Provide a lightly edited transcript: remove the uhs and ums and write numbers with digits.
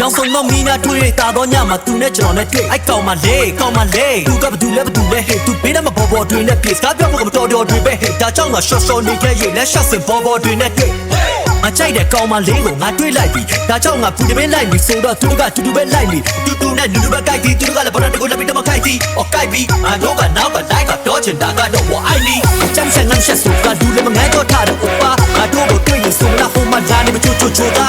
ရောင်စုံတော့မီးနာတွေ့တာတော့ညမှာသူနဲ့ကျွန်တော်နဲ့တွေ့အိုက်ကောင်မလေးသူကဘာတူလဲဟဲ့သူဘေးနဲ့မပေါ်ပေါ်တွင်နဲ့ပြေစကားပြောဖို့ကမတော်တော်တွေပဲဟဲ့ဒါကြောင့်ငါရှော့နေခဲ့ရေလက်ရှော့စင်ပေါ်ပေါ်တွင်နဲ့တွေ့မချိုက်တဲ့ကောင်မလေးကိုငါတွေ့လိုက်ပြီဒါကြောင့်ငါပူတပင်းလိုက်ပြီဆိုတော့သူကတူတူပဲလိုက်ပြီတူနဲ့နူပဲကြိုက်သည်သူကလည်းဘာတကူလက်ပြီးတော့မခိုက်သည်အော်ကြိုက်ပြီအတော့ကနောက်ကလိုက်ကတော့ချင်တာကတော့ဝအိုင်လီချမ်းဆက်ငန်းဆက်ဆိုကဒူလည်းမငဲတော့ထားတော့ပါငါတို့ကိုတွေ့ရင်ဆိုလာဟိုမှာလာနေမချိုးတာ